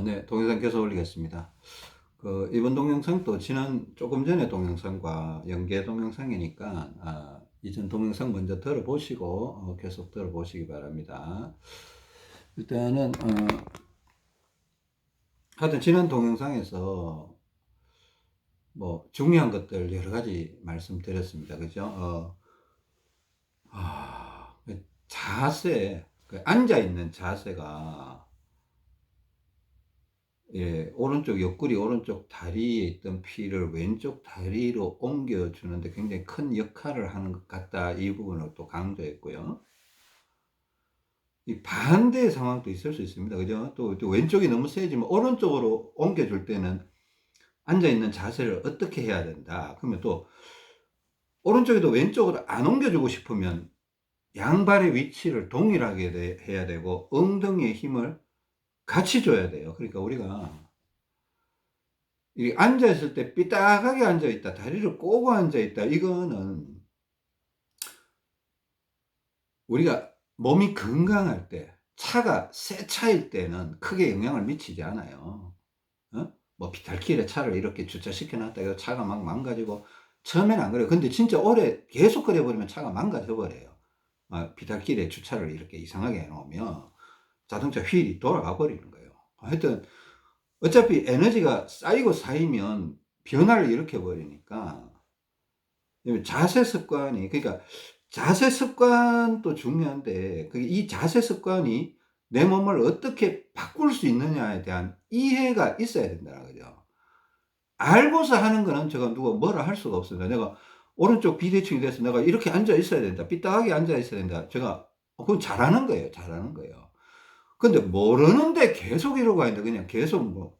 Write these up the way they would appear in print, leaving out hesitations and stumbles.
네, 동영상 계속 올리겠습니다. 이번 동영상도 조금 전에 동영상과 연계 동영상이니까, 이전 동영상 먼저 들어보시고, 계속 들어보시기 바랍니다. 일단은, 하여튼 지난 동영상에서 뭐, 중요한 것들 여러 가지 말씀드렸습니다. 그죠? 그 자세, 앉아있는 자세가, 예, 오른쪽 옆구리, 오른쪽 다리에 있던 피를 왼쪽 다리로 옮겨주는데 굉장히 큰 역할을 하는 것 같다. 이 부분을 또 강조했고요. 이 반대의 상황도 있을 수 있습니다. 그죠? 또 왼쪽이 너무 세지면 오른쪽으로 옮겨줄 때는 앉아있는 자세를 어떻게 해야 된다. 그러면 또 오른쪽에도 왼쪽으로 안 옮겨주고 싶으면 양발의 위치를 동일하게 해야 되고 엉덩이의 힘을 같이 줘야 돼요. 그러니까 우리가 이 앉아있을 때 삐딱하게 앉아있다, 다리를 꼬고 앉아있다, 이거는 우리가 몸이 건강할 때, 차가 새 차일 때는 크게 영향을 미치지 않아요. 뭐 비탈길에 차를 이렇게 주차시켜 놨다 해서 차가 막 망가지고, 처음에는 안 그래요. 근데 진짜 오래 계속 그래 버리면 차가 망가져 버려요. 비탈길에 주차를 이렇게 이상하게 해놓으면 자동차 휠이 돌아가 버리는 거예요. 하여튼 어차피 에너지가 쌓이고 쌓이면 변화를 일으켜 버리니까, 자세 습관이, 그러니까 자세 습관도 중요한데, 이 자세 습관이 내 몸을 어떻게 바꿀 수 있느냐에 대한 이해가 있어야 된다는 거죠. 알고서 하는 거는 제가 누가 뭐라 할 수가 없습니다. 내가 오른쪽 비대칭이 돼서 내가 이렇게 앉아 있어야 된다, 삐딱하게 앉아 있어야 된다, 제가 그건 잘하는 거예요. 잘하는 거예요. 근데 모르는데 계속 이러고 있는데, 그냥 계속 뭐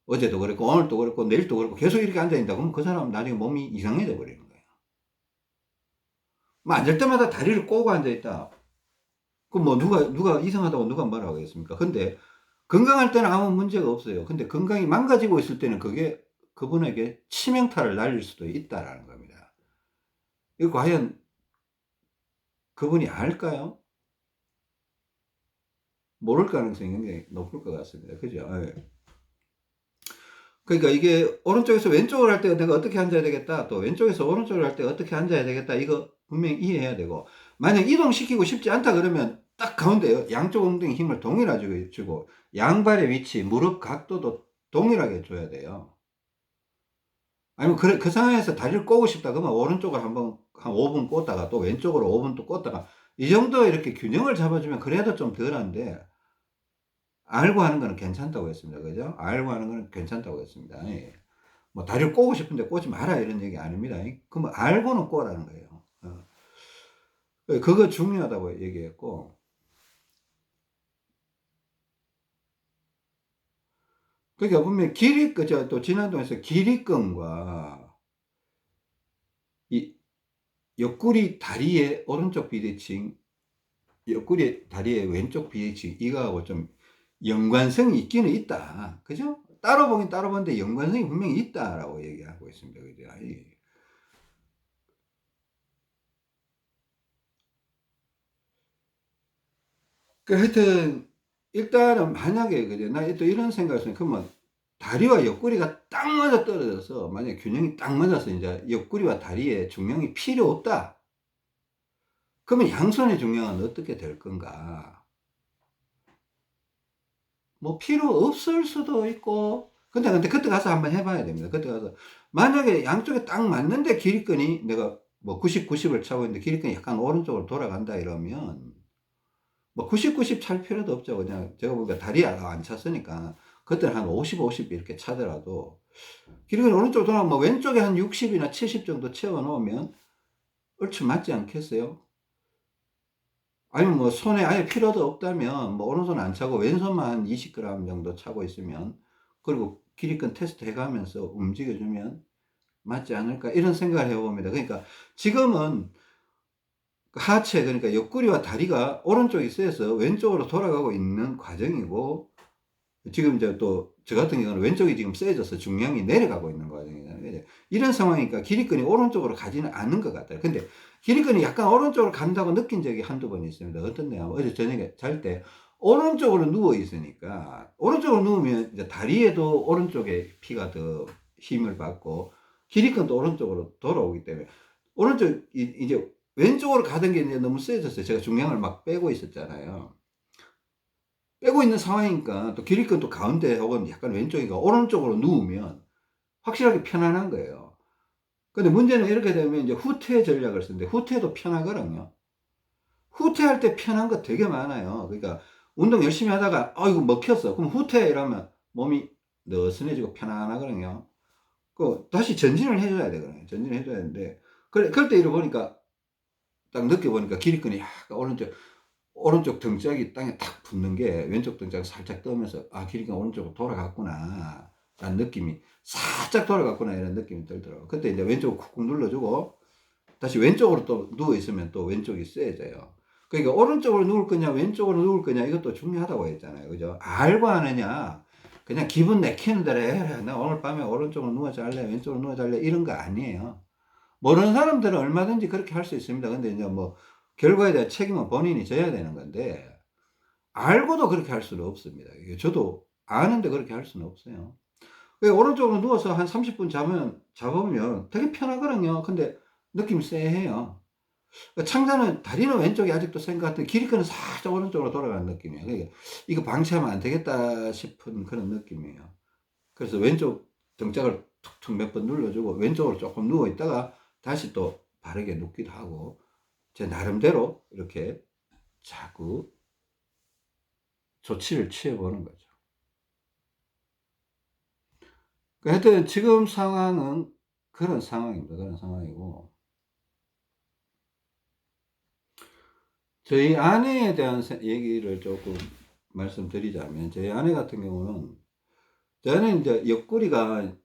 어제도 그랬고 오늘도 그랬고 내일도 그랬고 계속 이렇게 앉아 있다 그러면 그 사람은 나중에 몸이 이상해져 버리는 거예요. 뭐 앉을 때마다 다리를 꼬고 앉아 있다. 그 뭐 누가 이상하다고 누가 뭐라고 하겠습니까? 근데 건강할 때는 아무 문제가 없어요. 근데 건강이 망가지고 있을 때는 그게 그분에게 치명타를 날릴 수도 있다라는 겁니다. 이거 과연 그분이 알까요? 모를 가능성이 굉장히 높을 것 같습니다. 그죠? 예. 그러니까 이게 오른쪽에서 왼쪽으로 할 때 내가 어떻게 앉아야 되겠다, 또 왼쪽에서 오른쪽으로 할 때 어떻게 앉아야 되겠다, 이거 분명히 이해해야 되고, 만약 이동시키고 싶지 않다 그러면 딱 가운데요, 양쪽 엉덩이 힘을 동일하게 주고 양발의 위치, 무릎 각도도 동일하게 줘야 돼요. 아니면 그 상황에서 다리를 꼬고 싶다 그러면 오른쪽을 한번 한 5분 꽂다가 또 왼쪽으로 5분 또 꽂다가, 이 정도 이렇게 균형을 잡아주면 그래도 좀 덜한데, 알고 하는 거는 괜찮다고 했습니다. 그죠? 알고 하는 거는 괜찮다고 했습니다. 예. 뭐 다리를 꼬고 싶은데 꼬지 마라 이런 얘기 아닙니다. 그러면 알고는 꼬라는 거예요. 그거 중요하다고 얘기했고, 그러니까 분명히 또 지난동에서 길이끈과 이 옆구리 다리의 오른쪽 비대칭, 옆구리 다리의 왼쪽 비대칭, 이거하고 좀 연관성이 있기는 있다. 그죠? 따로 보긴 따로 보는데 연관성이 분명히 있다라고 얘기하고 있습니다. 그죠? 하여튼 일단은 만약에 그제 나 또 이런 생각을 했어요. 그러면 다리와 옆구리가 딱 맞아 떨어져서 만약 균형이 딱 맞아서 이제 옆구리와 다리에 중량이 필요 없다. 그러면 양손의 중량은 어떻게 될 건가? 뭐 필요 없을 수도 있고. 근데 그때 가서 한번 해봐야 됩니다. 그때 가서 만약에 양쪽에 딱 맞는데 길이끈이, 내가 뭐 90, 90을 차고 있는데 길이끈이 약간 오른쪽으로 돌아간다 이러면 뭐 90, 90 찰 필요도 없죠. 그냥 제가 보니까 다리 안 찼으니까 그때는 한 50, 50 이렇게 차더라도 길이가 오른쪽 돌아가면 뭐 왼쪽에 한 60이나 70 정도 채워 놓으면 얼추 맞지 않겠어요? 아니면 뭐 손에 아예 필요도 없다면 뭐 오른손 안 차고 왼손만 한 20g 정도 차고 있으면, 그리고 길이끈 테스트 해가면서 움직여주면 맞지 않을까, 이런 생각을 해봅니다. 그러니까 지금은 하체, 그러니까 옆구리와 다리가 오른쪽이 세서 왼쪽으로 돌아가고 있는 과정이고, 지금 이제 또 저 같은 경우는 왼쪽이 지금 세져서 중량이 내려가고 있는 과정이잖아요. 이런 상황이니까 길이끈이 오른쪽으로 가지는 않는 것 같아요. 근데 길이끈이 약간 오른쪽으로 간다고 느낀 적이 한두 번 있습니다. 어떻냐, 어제 저녁에 잘 때 오른쪽으로 누워 있으니까 오른쪽으로 누우면 이제 다리에도 오른쪽에 피가 더 힘을 받고 기립근도 또 오른쪽으로 돌아오기 때문에 오른쪽 이제 왼쪽으로 가던 게 이제 너무 세졌어요. 제가 중량을 막 빼고 있었잖아요. 빼고 있는 상황이니까 또 기립근 또 가운데 혹은 약간 왼쪽이니까 오른쪽으로 누우면 확실하게 편안한 거예요. 근데 문제는 이렇게 되면 이제 후퇴 전략을 쓰는데 후퇴도 편하거든요. 후퇴할 때 편한 거 되게 많아요. 그러니까 운동 열심히 하다가 이거 먹혔어. 그럼 후퇴 이러면 몸이 느슨해지고 편안하거든요. 그 다시 전진을 해줘야 되거든요. 전진을 해줘야 되는데 그럴 때 이러 보니까 딱 느껴보니까 기립근이 약간 오른쪽 등짝이 땅에 탁 붙는 게 왼쪽 등짝 살짝 떠면서 기립근 오른쪽으로 돌아갔구나 라는 느낌이 살짝 돌아갔구나 이런 느낌이 들더라고요. 그때 이제 왼쪽을 쿡쿡 눌러주고 다시 왼쪽으로 또 누워 있으면 또 왼쪽이 세져요. 그러니까 오른쪽으로 누울 거냐 왼쪽으로 누울 거냐 이것도 중요하다고 했잖아요. 그죠? 알고 하느냐 그냥 기분 내키는 대로 해. 나 오늘 밤에 오른쪽으로 누워 잘래 왼쪽으로 누워 잘래 이런 거 아니에요. 모르는 사람들은 얼마든지 그렇게 할 수 있습니다. 근데 이제 뭐 결과에 대한 책임은 본인이 져야 되는 건데 알고도 그렇게 할 수는 없습니다. 이게 저도 아는데 그렇게 할 수는 없어요. 오른쪽으로 누워서 한 30분 잡으면 되게 편하거든요. 근데 느낌이 쎄해요. 창자는 다리는 왼쪽이 아직도 센 것 같은데 기립근은 살짝 오른쪽으로 돌아가는 느낌이에요. 그러니까 이거 방치하면 안 되겠다 싶은 그런 느낌이에요. 그래서 왼쪽 등짝을 툭툭 몇 번 눌러주고 왼쪽으로 조금 누워 있다가 다시 또 바르게 눕기도 하고 제 나름대로 이렇게 자꾸 조치를 취해보는 거죠. 하여튼 지금 상황은 그런 상황입니다. 그런 상황이고 저희 아내에 대한 얘기를 조금 말씀드리자면 저희 아내 같은 경우는 저는 이제 옆구리가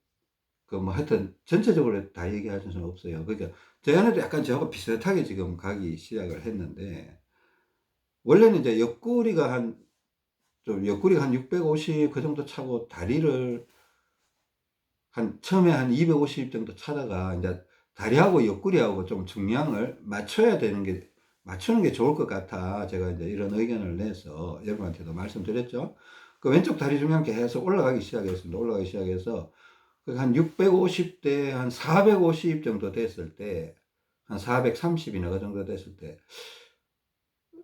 그 뭐 하여튼 전체적으로 다 얘기할 수는 없어요. 그러니까 저희 아내도 약간 저하고 비슷하게 지금 가기 시작을 했는데 원래는 이제 옆구리가 한 650 그 정도 차고 다리를 처음에 한 250 정도 차다가 이제 다리하고 옆구리하고 좀 중량을 맞추는 게 좋을 것 같아. 제가 이제 이런 의견을 내서 여러분한테도 말씀드렸죠. 그 왼쪽 다리 중량 계속 올라가기 시작했습니다. 올라가기 시작해서 한 650대 한 450 정도 됐을 때, 한 430이나 그 정도 됐을 때,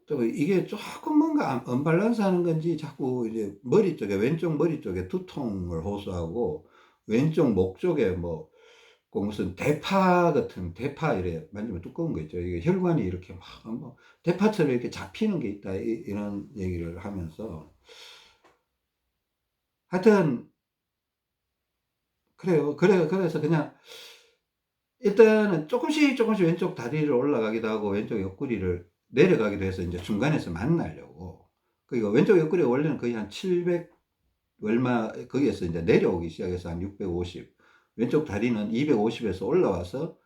또 이게 조금 뭔가 언밸런스 하는 건지 자꾸 이제 왼쪽 머리 쪽에 두통을 호소하고, 왼쪽 목 쪽에 꼭 무슨 대파 이래 만지면 두꺼운 거 있죠. 이게 혈관이 이렇게 대파처럼 이렇게 잡히는 게 있다. 이런 얘기를 하면서. 하여튼, 그래요. 그래서 그냥 일단은 조금씩 왼쪽 다리를 올라가기도 하고 왼쪽 옆구리를 내려가기도 해서 이제 중간에서 만나려고. 그러니까 왼쪽 옆구리가 원래는 거의 한 700 얼마 거기에서 이제 내려오기 시작해서 한 650. 왼쪽 다리는 250에서 올라와서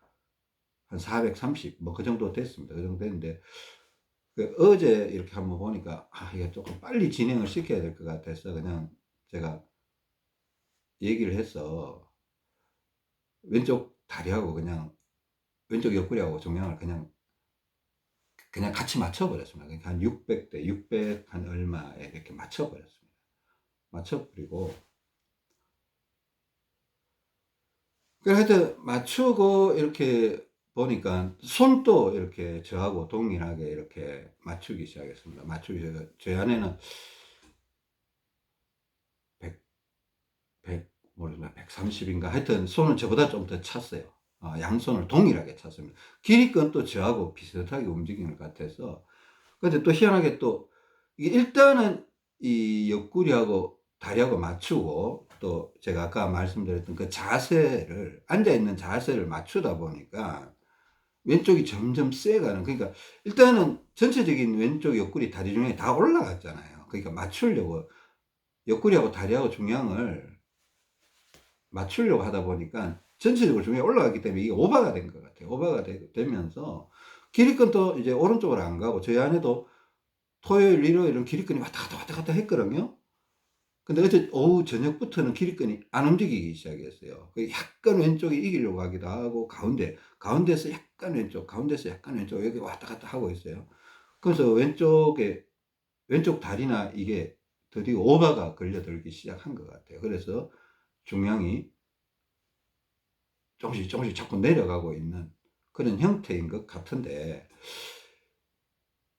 한 430 그 정도 됐습니다. 그 정도 됐는데 어제 이렇게 한번 보니까 이게 조금 빨리 진행을 시켜야 될 것 같아서 그냥 제가 얘기를 해서 왼쪽 다리하고 왼쪽 옆구리하고 중량을 그냥 같이 맞춰버렸습니다. 그러니까 한 600대, 600 한 얼마에 이렇게 맞춰버렸습니다. 맞춰버리고. 그래, 하여튼 맞추고 이렇게 보니까 손도 이렇게 저하고 동일하게 이렇게 맞추기 시작했습니다. 저희 아내는 100, 130인가 하여튼 손은 저보다 좀 더 찼어요. 양손을 동일하게 찼습니다. 길이건 또 저하고 비슷하게 움직이는 것 같아서. 근데 또 희한하게 또 일단은 이 옆구리하고 다리하고 맞추고 또 제가 아까 말씀드렸던 그 앉아있는 자세를 맞추다 보니까 왼쪽이 점점 세가는, 그러니까 일단은 전체적인 왼쪽 옆구리 다리 중에 다 올라갔잖아요. 그러니까 옆구리하고 다리하고 중량을 맞추려고 하다 보니까 전체적으로 중량이 올라갔기 때문에 이게 오버가 된 것 같아요. 오버가 되면서 기립근도 이제 오른쪽으로 안 가고 저희 안에도 토요일, 일요일은 기립근이 왔다 갔다 했거든요. 근데 어제 오후 저녁부터는 기립근이 안 움직이기 시작했어요. 약간 왼쪽이 이기려고 하기도 하고 가운데서 약간 왼쪽, 가운데서 약간 왼쪽 여기 왔다 갔다 하고 있어요. 그래서 왼쪽에 왼쪽 다리나 이게 드디어 오바가 걸려들기 시작한 것 같아요. 그래서 중량이 조금씩 조금씩 자꾸 내려가고 있는 그런 형태인 것 같은데,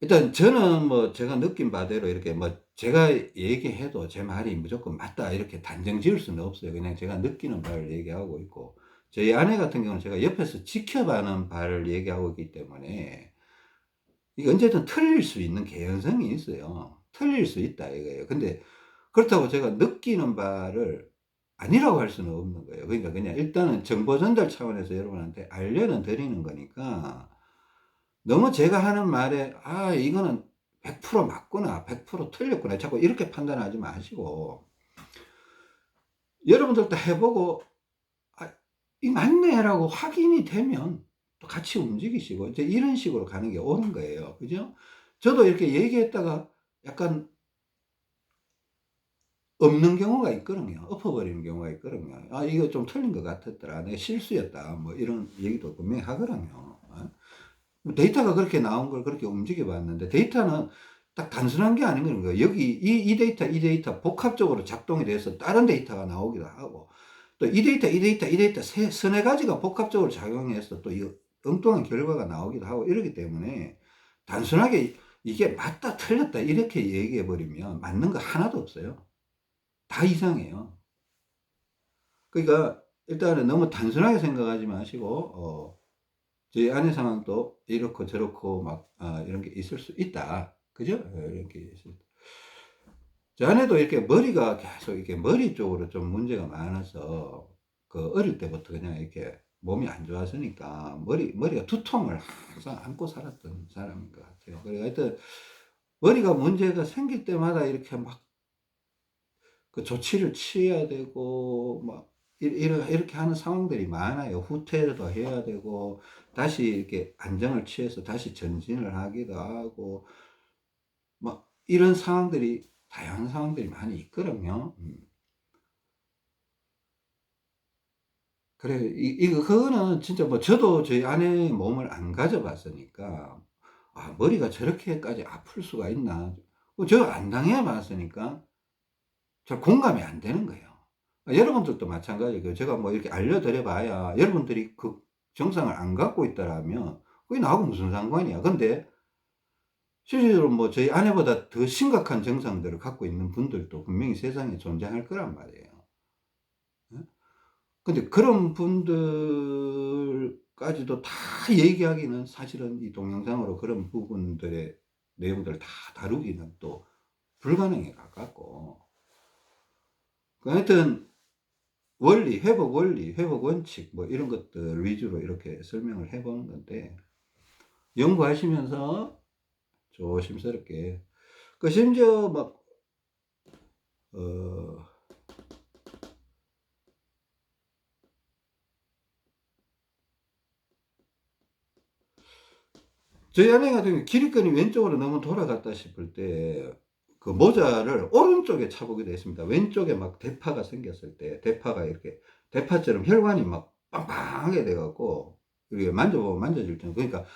일단 저는 뭐 제가 느낀 바대로 이렇게 뭐 제가 얘기해도 제 말이 무조건 맞다 이렇게 단정 지을 수는 없어요. 그냥 제가 느끼는 바를 얘기하고 있고, 저희 아내 같은 경우는 제가 옆에서 지켜봐는 바를 얘기하고 있기 때문에 이게 언제든 틀릴 수 있는 개연성이 있어요. 틀릴 수 있다 이거예요. 근데 그렇다고 제가 느끼는 바를 아니라고 할 수는 없는 거예요. 그러니까 그냥 일단은 정보 전달 차원에서 여러분한테 알려는 드리는 거니까, 너무 제가 하는 말에 '아 이거는 100% 맞구나. 100% 틀렸구나.' 자꾸 이렇게 판단하지 마시고, 여러분들도 해 보고 '아 이 맞네.'라고 확인이 되면 또 같이 움직이시고 이제 이런 식으로 가는 게 옳은 거예요. 그죠? 저도 이렇게 얘기했다가 약간 없는 경우가 있거든요. 엎어버리는 경우가 있거든요. '아 이거 좀 틀린 것 같았더라. 내 실수였다.' 뭐 이런 얘기도 분명히 하거든요. 데이터가 그렇게 나온 걸 그렇게 움직여 봤는데, 데이터는 딱 단순한 게 아닌 거예요. 여기 이 데이터, 이 데이터 복합적으로 작동이 돼서 다른 데이터가 나오기도 하고, 또 이 데이터, 이 데이터, 이 데이터 서너 가지가 복합적으로 작용해서 또 이 엉뚱한 결과가 나오기도 하고 이러기 때문에, 단순하게 이게 맞다 틀렸다 이렇게 얘기해 버리면 맞는 거 하나도 없어요. 다 이상해요. 그러니까 일단은 너무 단순하게 생각하지 마시고, 저희 아내 상황도 이렇고 저렇고 막 이런 게 있을 수 있다. 그죠? 이런 게 있을, 저 아내도 이렇게 머리가 계속 이렇게 머리 쪽으로 좀 문제가 많아서, 그 어릴 때부터 그냥 이렇게 몸이 안 좋았으니까 머리가 두통을 항상 안고 살았던 사람인 것 같아요. 그래 하여튼 머리가 문제가 생길 때마다 이렇게 막 그 조치를 취해야 되고 막 이렇게 하는 상황들이 많아요. 후퇴도 해야 되고 다시 이렇게 안정을 취해서 다시 전진을 하기도 하고 막 이런 상황들이, 다양한 상황들이 많이 있거든요. 그래 이거 그거는 진짜 뭐 저도 저희 아내의 몸을 안 가져 봤으니까 '아 머리가 저렇게까지 아플 수가 있나.' 저 안 당해 봤으니까 잘 공감이 안 되는 거예요. 여러분들도 마찬가지고요. 제가 뭐 이렇게 알려드려 봐야 여러분들이 그 증상을 안 갖고 있다라면 그게 나하고 무슨 상관이야. 근데 실제로 뭐 저희 아내보다 더 심각한 증상들을 갖고 있는 분들도 분명히 세상에 존재할 거란 말이에요. 예? 근데 그런 분들까지도 다 얘기하기는 사실은 이 동영상으로 그런 부분들의 내용들을 다 다루기는 또 불가능에 가깝고, 그 하여튼 원리, 회복 원칙 뭐 이런 것들 위주로 이렇게 설명을 해 보는 건데, 연구하시면서 조심스럽게, 그 심지어 막 어 저희 아내 같은 경우에 기립근이 왼쪽으로 너무 돌아갔다 싶을 때 그 모자를 오른쪽에 차 보기도 했습니다. 왼쪽에 막 대파가 생겼을 때, 대파가 이렇게 대파처럼 혈관이 막 빵빵하게 돼 갖고 이게 만져보면 만져질 정도, 그러니까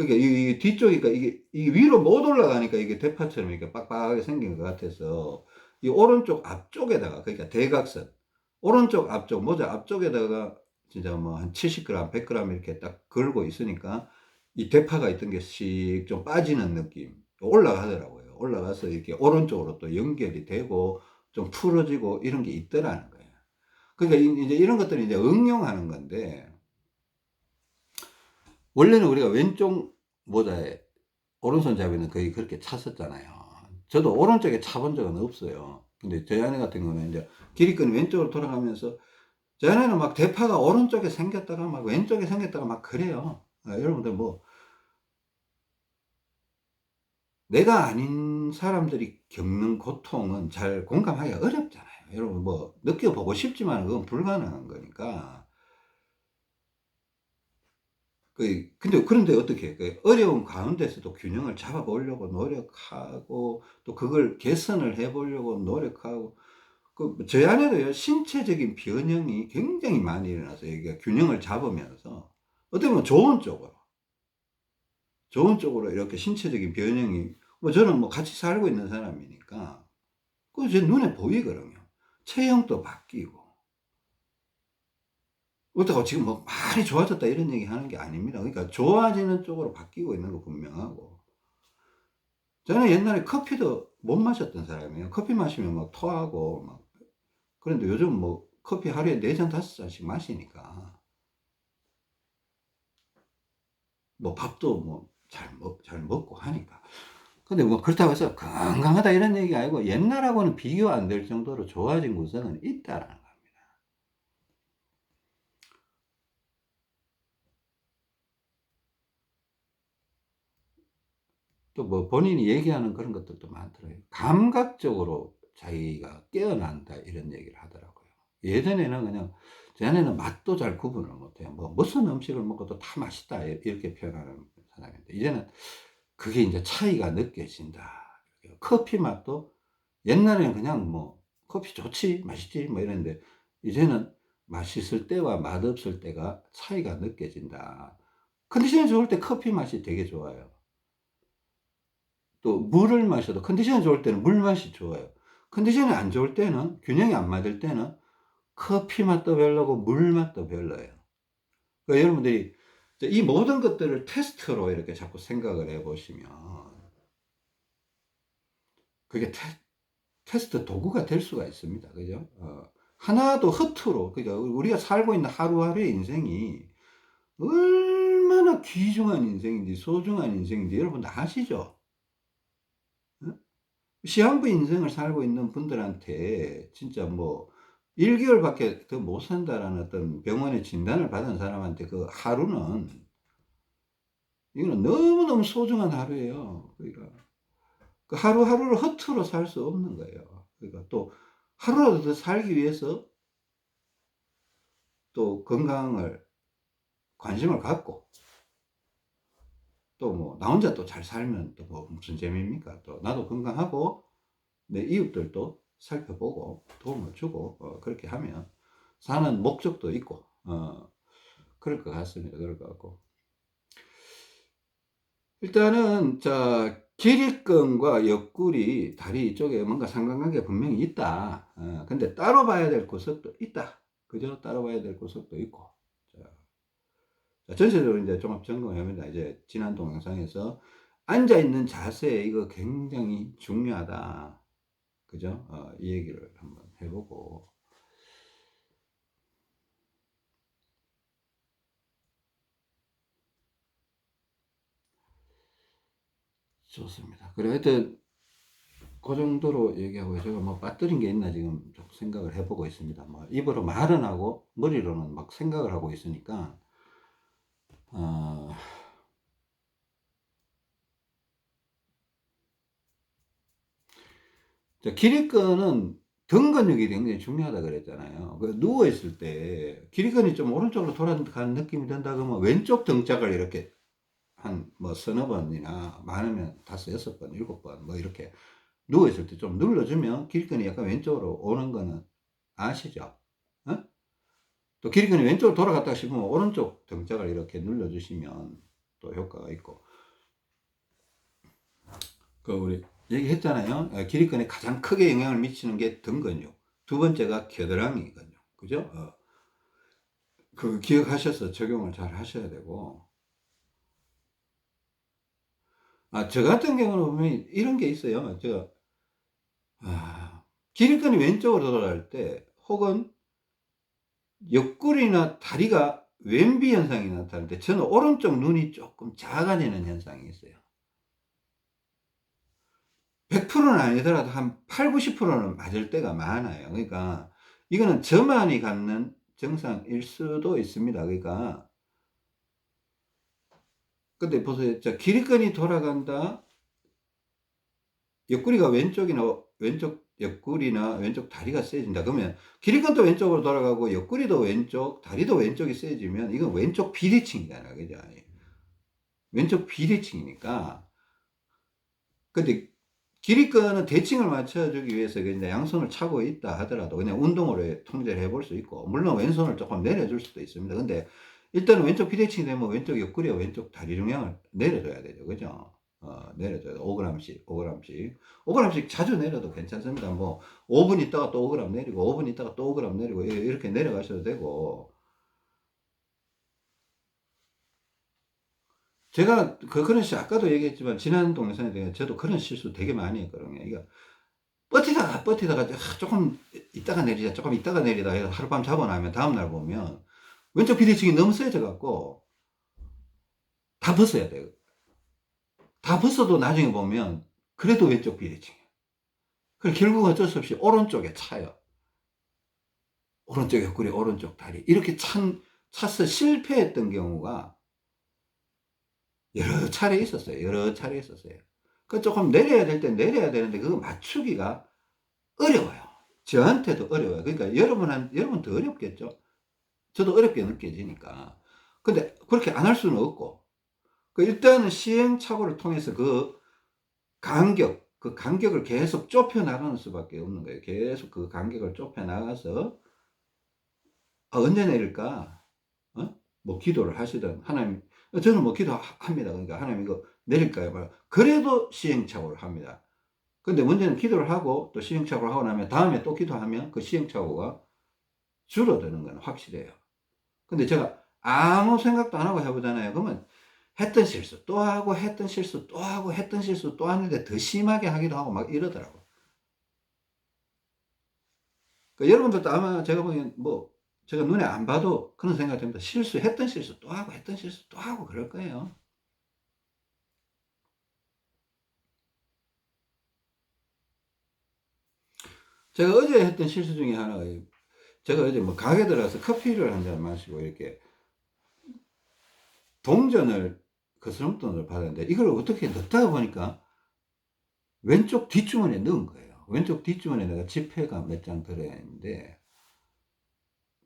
이 뒤쪽이, 그러니까 이게 위로 못 올라가니까 이게 대파처럼 이렇게 빡빡하게 생긴 것 같아서 이 오른쪽 앞쪽에다가, 그러니까 대각선 오른쪽 앞쪽 모자 앞쪽에다가 진짜 뭐 한 70g, 100g 이렇게 딱 걸고 있으니까 이 대파가 있던 게 씩 좀 빠지는 느낌, 올라가더라고요. 올라가서 이렇게 오른쪽으로 또 연결이 되고 좀 풀어지고 이런 게 있더라는 거예요. 그러니까 이제 이런 것들을 이제 응용하는 건데, 원래는 우리가 왼쪽 모자에 오른손잡이는 거의 그렇게 찼었잖아요. 저도 오른쪽에 차본 적은 없어요. 근데 저희 아내 같은 경우는 이제 기립근이 왼쪽으로 돌아가면서, 저희 아내는 막 대파가 오른쪽에 생겼다가 막 왼쪽에 생겼다가 막 그래요. 여러분들 뭐 내가 아닌 사람들이 겪는 고통은 잘 공감하기가 어렵잖아요. 여러분 뭐 느껴보고 싶지만 그건 불가능한 거니까. 근데 그런데 어떻게 어려운 가운데서도 균형을 잡아 보려고 노력하고 또 그걸 개선을 해 보려고 노력하고, 저희 안에도요 신체적인 변형이 굉장히 많이 일어나서 이게 균형을 잡으면서 어떻게 보면 좋은 쪽으로 이렇게 신체적인 변형이 뭐 저는 뭐 같이 살고 있는 사람이니까 그 제 눈에 보이거든요. 체형도 바뀌고. 그렇다고 지금 뭐 많이 좋아졌다 이런 얘기 하는 게 아닙니다. 그러니까 좋아지는 쪽으로 바뀌고 있는 거 분명하고. 저는 옛날에 커피도 못 마셨던 사람이에요. 커피 마시면 막 토하고 막. 그런데 요즘 뭐 커피 하루에 4 잔 5 잔씩 마시니까 뭐 밥도 뭐 잘 먹고 하니까. 근데 뭐 그렇다고 해서 건강하다 이런 얘기가 아니고 옛날하고는 비교 안 될 정도로 좋아진 구석은 있다라는 겁니다. 또 뭐 본인이 얘기하는 그런 것들도 많더라고요. 감각적으로 자기가 깨어난다 이런 얘기를 하더라고요. 예전에는 그냥 자네는 맛도 잘 구분을 못해요. 뭐 무슨 음식을 먹어도 다 맛있다 이렇게 표현하는 사람인데 이제는 그게 이제 차이가 느껴진다. 커피 맛도 옛날에는 그냥 뭐 '커피 좋지. 맛있지.' 뭐 이랬는데 이제는 맛있을 때와 맛없을 때가 차이가 느껴진다. 컨디션이 좋을 때 커피 맛이 되게 좋아요. 또 물을 마셔도 컨디션이 좋을 때는 물 맛이 좋아요. 컨디션이 안 좋을 때는 균형이 안 맞을 때는 커피 맛도 별로고 물 맛도 별로예요. 그러니까 여러분들이 이 모든 것들을 테스트로 이렇게 자꾸 생각을 해 보시면 그게 테스트 도구가 될 수가 있습니다. 그죠? 하나도 허투루 그러니까 우리가 살고 있는 하루하루의 인생이 얼마나 귀중한 인생인지 소중한 인생인지 여러분 아시죠? 어? 시한부 인생을 살고 있는 분들한테 진짜 뭐 1 개월밖에 더 못 산다라는 어떤 병원의 진단을 받은 사람한테 그 하루는 이거는 너무너무 소중한 하루예요. 그러니까 그 하루하루를 허투루 살 수 없는 거예요. 그러니까 또 하루라도 더 살기 위해서 또 건강을 관심을 갖고 또 뭐 나 혼자 또 잘 살면 또 뭐 무슨 재미입니까? 또 나도 건강하고 내 이웃들도 살펴보고 도움을 주고 그렇게 하면 사는 목적도 있고 그럴 것 같습니다. 그럴 것 같고. 일단은 자 길이끈과 옆구리, 다리 쪽에 뭔가 상관관계가 분명히 있다. 근데 따로 봐야 될 구석도 있다. 그죠? 따로 봐야 될 구석도 있고. 자, 전체적으로 이제 종합 점검을 합니다. 이제 지난 동영상에서 앉아 있는 자세 이거 굉장히 중요하다. 그죠? 이 얘기를 한번 해보고. 좋습니다. 그래 하여튼 그 정도로 얘기하고 제가 뭐 빠뜨린 게 있나 지금 좀 생각을 해보고 있습니다. 뭐 입으로 말은 하고 머리로는 막 생각을 하고 있으니까 어, 기립근은 등 근육이 굉장히 중요하다 그랬잖아요. 그 누워 있을 때 기립근이 좀 오른쪽으로 돌아가는 느낌이 든다 그러면 왼쪽 등짝을 이렇게 한 뭐 서너 번이나 많으면 5, 6번, 7번 뭐 이렇게 누워 있을 때 좀 눌러주면 기립근이 약간 왼쪽으로 오는 거는 아시죠? 어? 또 기립근이 왼쪽으로 돌아갔다 싶으면 오른쪽 등짝을 이렇게 눌러주시면 또 효과가 있고. 그 우리 얘기했잖아요. 기립근에 가장 크게 영향을 미치는 게 등 근육. 두 번째가 겨드랑이 근육. 그죠? 그 기억하셔서 적용을 잘 하셔야 되고. 저 같은 경우는 보면 이런 게 있어요. 제가 기립근이 왼쪽으로 돌아갈 때 혹은 옆구리나 다리가 왼비 현상이 나타날 때 저는 오른쪽 눈이 조금 작아지는 현상이 있어요. 100%는 아니더라도 한 80-90%는 맞을 때가 많아요. 그러니까 이거는 저만이 갖는 증상일 수도 있습니다. 그러니까 근데 보세요. 자 기립근이 돌아간다. 옆구리가 왼쪽이나 왼쪽 옆구리나 왼쪽 다리가 세진다. 그러면 기립근도 왼쪽으로 돌아가고 옆구리도 왼쪽, 다리도 왼쪽이 세지면 이건 왼쪽 비대칭이잖아요. 그죠? 왼쪽 비대칭이니까. 근데 기립근은 대칭을 맞춰주기 위해서 이제 양손을 차고 있다 하더라도 그냥 운동으로 통제를 해볼 수 있고, 물론 왼손을 조금 내려줄 수도 있습니다. 근데 일단은 왼쪽 비대칭이 되면 왼쪽 옆구리와 왼쪽 다리 중앙을 내려줘야 되죠. 그죠? 내려줘요. 5g씩, 5g씩. 5g씩 자주 내려도 괜찮습니다. 뭐, 5분 있다가 또 5g 내리고, 5분 있다가 또 5g 내리고, 이렇게 내려가셔도 되고. 제가 그런 아까도 얘기했지만, 지난 동영상에 대해 저도 그런 실수 되게 많이 했거든요. 이거, 버티다가, 조금 있다가 내리자, 조금 있다가 내리다 해서 하룻밤 자고 나면 다음날 보면, 왼쪽 비대칭이 너무 세져갖고, 다 벗어야 돼요. 다 벗어도 나중에 보면, 그래도 왼쪽 비대칭이에요. 그래서 결국 어쩔 수 없이 오른쪽에 차요. 오른쪽 옆구리, 오른쪽 다리. 이렇게 차서 실패했던 경우가 여러 차례 있었어요. 여러 차례 있었어요. 그 조금 내려야 될 때 내려야 되는데 그거 맞추기가 어려워요. 저한테도 어려워요. 그러니까 여러분도 어렵겠죠. 저도 어렵게 느껴지니까. 근데 그렇게 안 할 수는 없고. 일단은 시행착오를 통해서 그 간격을 계속 좁혀 나가는 수밖에 없는 거예요. 계속 그 간격을 좁혀 나가서 언제 내릴까? 뭐 기도를 하시든 하나님, 저는 뭐 기도합니다. 그러니까 하나님 이거 내릴까요? 그래도 시행착오를 합니다. 근데 문제는 기도를 하고 또 시행착오를 하고 나면 다음에 또 기도하면 그 시행착오가 줄어드는 건 확실해요. 근데 제가 아무 생각도 안 하고 해보잖아요. 그러면 했던 실수 또 하고 했던 실수 또 하고 했던 실수 또 하는데 더 심하게 하기도 하고 막 이러더라고요. 그러니까 여러분들도 아마 제가 보기엔 뭐 제가 눈에 안 봐도 그런 생각이 듭니다. 했던 실수 또 하고 했던 실수 또 하고 그럴 거예요. 제가 어제 했던 실수 중에 하나가, 제가 어제 뭐 가게 들어가서 커피를 한 잔 마시고 이렇게 동전을 거스름돈을 받았는데 이걸 어떻게 넣다가 보니까 왼쪽 뒷주머니에 넣은 거예요. 왼쪽 뒷주머니에 내가 지폐가 몇 장 들어있는데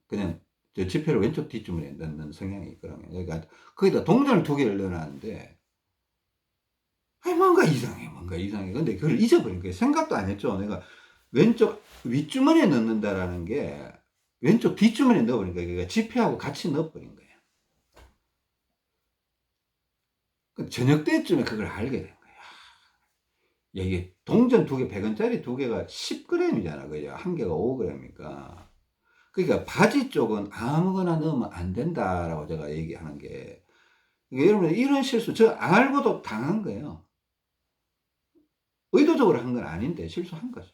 그냥 저 지폐를 왼쪽 뒷주머니에 넣는 성향이 있거든요. 그러니까 거기다 동전을 2개를 넣어놨는데 뭔가 이상해. 근데 그걸 잊어버린 거예요. 생각도 안 했죠. 내가 왼쪽 윗주머니에 넣는다라는 게 왼쪽 뒷주머니에 넣어버린 거예요. 그러니까 지폐하고 같이 넣어버린 거예요. 저녁 때쯤에 그걸 알게 된 거예요. 야, 이게 동전 2개, 100원짜리 2개가 10g이잖아. 그죠? 한 개가 5g이니까. 그러니까 바지 쪽은 아무거나 넣으면 안 된다라고 제가 얘기하는 게. 그러니까 여러분, 이런 실수, 저 알고도 당한 거예요. 의도적으로 한 건 아닌데 실수한 거죠.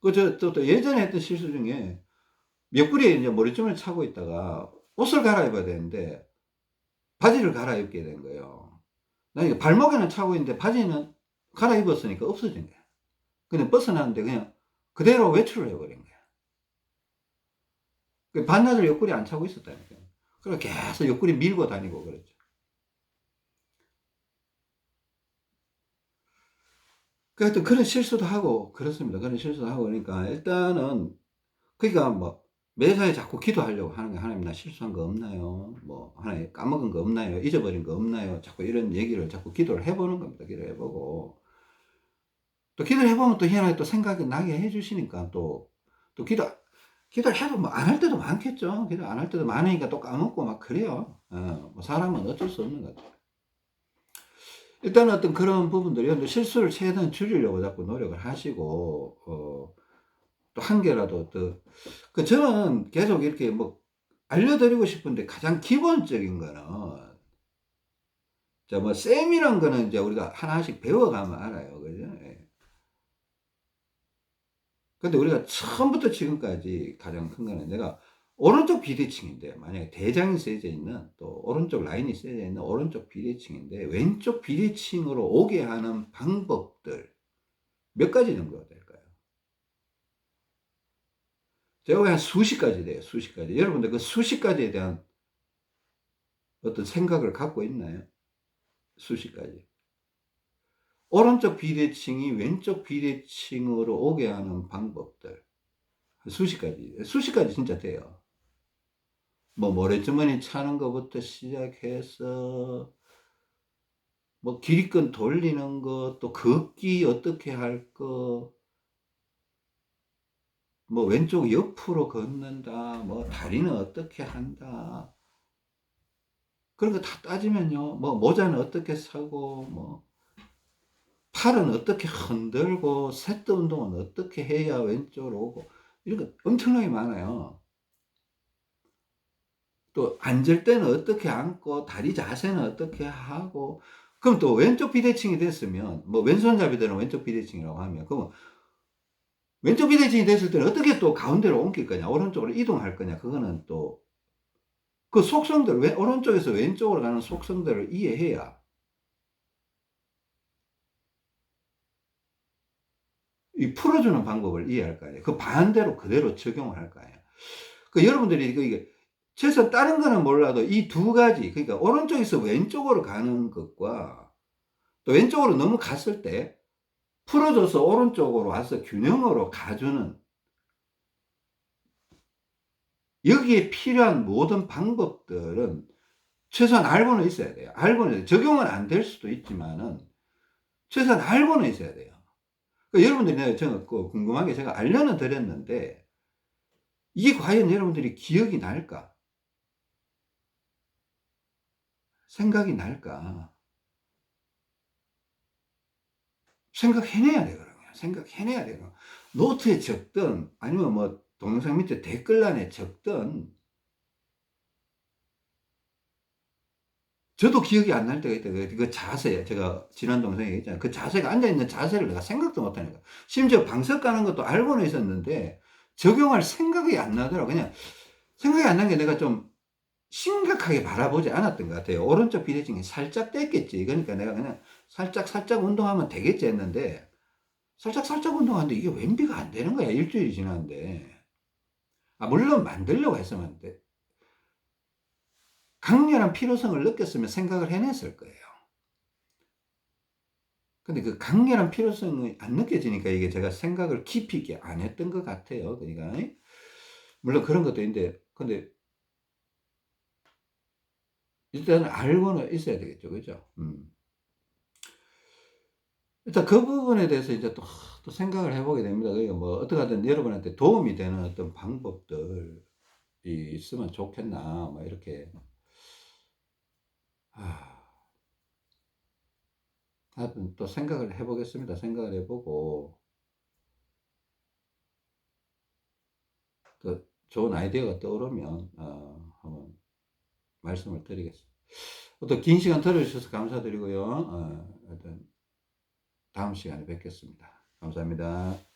또 예전에 했던 실수 중에 옆구리에 이제 머리춤을 차고 있다가 옷을 갈아입어야 되는데 바지를 갈아입게 된 거예요. 나 발목에는 차고 있는데 바지는 갈아입었으니까 없어진 거야. 그냥 벗어났는데 그냥 그대로 외출을 해버린 거야. 반나절 옆구리 안 차고 있었다니까요. 그래서 계속 옆구리 밀고 다니고 그랬죠. 그러니까 그런 실수도 하고 그렇습니다. 그런 실수도 하고 그러니까 일단은 그러니까 뭐 매사에 자꾸 기도하려고 하는 게 하나님 나 실수한 거 없나요? 뭐 하나님 까먹은 거 없나요? 잊어버린 거 없나요? 자꾸 이런 얘기를 자꾸 기도를 해보는 겁니다. 기도를 해보고 또 기도를 해보면 또 희한하게 또 생각이 나게 해주시니까 또 기도를 해도 뭐 안 할 때도 많겠죠. 기도 안 할 때도 많으니까 또 까먹고 막 그래요. 뭐 사람은 어쩔 수 없는 거죠. 일단 어떤 그런 부분들이 실수를 최대한 줄이려고 자꾸 노력을 하시고 또 한 개라도 저는 계속 이렇게 뭐 알려드리고 싶은데 가장 기본적인 거는 뭐 쌤이란 거는 이제 우리가 하나씩 배워가면 알아요. 그죠? 예. 근데 우리가 처음부터 지금까지 가장 큰 거는 내가 오른쪽 비대칭인데 만약에 대장이 세져 있는 또 오른쪽 라인이 세져 있는 오른쪽 비대칭인데 왼쪽 비대칭으로 오게 하는 방법들 몇 가지 정도가 될까요? 제가 한 수십 가지 돼요. 수십 가지. 여러분들 그 수십 가지에 대한 어떤 생각을 갖고 있나요? 수십 가지. 오른쪽 비대칭이 왼쪽 비대칭으로 오게 하는 방법들. 수십 가지 진짜 돼요. 뭐 모래주머니 차는 것부터 시작해서 뭐 기립근 돌리는 거, 또 걷기 어떻게 할 거, 뭐 왼쪽 옆으로 걷는다, 뭐 다리는 어떻게 한다, 그런 거 다 따지면요. 뭐 모자는 어떻게 사고 뭐 팔은 어떻게 흔들고 세트 운동은 어떻게 해야 왼쪽으로 오고 이런 거 엄청나게 많아요. 또 앉을 때는 어떻게 앉고 다리 자세는 어떻게 하고 그럼 또 왼쪽 비대칭이 됐으면 뭐 왼손잡이들은 왼쪽 비대칭이라고 하면 그러면 왼쪽 비대칭이 됐을 때는 어떻게 또 가운데로 옮길 거냐 오른쪽으로 이동할 거냐 그거는 또 그 속성들 왜 오른쪽에서 왼쪽으로 가는 속성들을 이해해야 이 풀어주는 방법을 이해할 거 아니에요. 그 반대로 그대로 적용을 할 거 아니에요. 그 여러분들이 이게 최소 다른 거는 몰라도 이 두 가지 그러니까 오른쪽에서 왼쪽으로 가는 것과 또 왼쪽으로 너무 갔을 때 풀어줘서 오른쪽으로 와서 균형으로 가주는 여기에 필요한 모든 방법들은 최소한 알고는 있어야 돼요. 알고는 적용은 안 될 수도 있지만은 최소한 알고는 있어야 돼요. 여러분들이 제가 그 궁금한 게 제가 알려는 드렸는데 이게 과연 여러분들이 기억이 날까? 생각이 날까? 생각해내야 되거든요. 생각해내야 돼요. 노트에 적든 아니면 뭐 동영상 밑에 댓글란에 적든 저도 기억이 안 날 때가 있다. 그 자세, 제가 지난 동영상에 얘기했잖아요. 그 자세가 앉아있는 자세를 내가 생각도 못 하는 거야. 심지어 방석 가는 것도 알고는 있었는데 적용할 생각이 안 나더라고. 그냥 생각이 안 난 게 내가 좀 심각하게 바라보지 않았던 것 같아요. 오른쪽 비대칭이 살짝 뗐겠지. 그러니까 내가 그냥 살짝 운동하면 되겠지 했는데 살짝 운동하는데 이게 왼비가 안 되는 거야. 일주일이 지났는데. 아, 물론 만들려고 했으면 돼. 강렬한 필요성을 느꼈으면 생각을 해냈을 거예요. 근데 그 강렬한 필요성이 안 느껴지니까 이게 제가 생각을 깊이 있게 안 했던 것 같아요. 그러니까 물론 그런 것도 있는데 근데 일단은 알고는 있어야 되겠죠. 그죠? 일단 그 부분에 대해서 이제 또 생각을 해 보게 됩니다. 그러니까 뭐 어떻게든 여러분한테 도움이 되는 어떤 방법들이 있으면 좋겠나 뭐 이렇게 아 하여튼 또 생각을 해 보겠습니다. 생각을 해 보고 또 좋은 아이디어가 떠오르면 한번 말씀을 드리겠습니다. 또 긴 시간 들어 주셔서 감사드리고요. 하여튼 다음 시간에 뵙겠습니다. 감사합니다.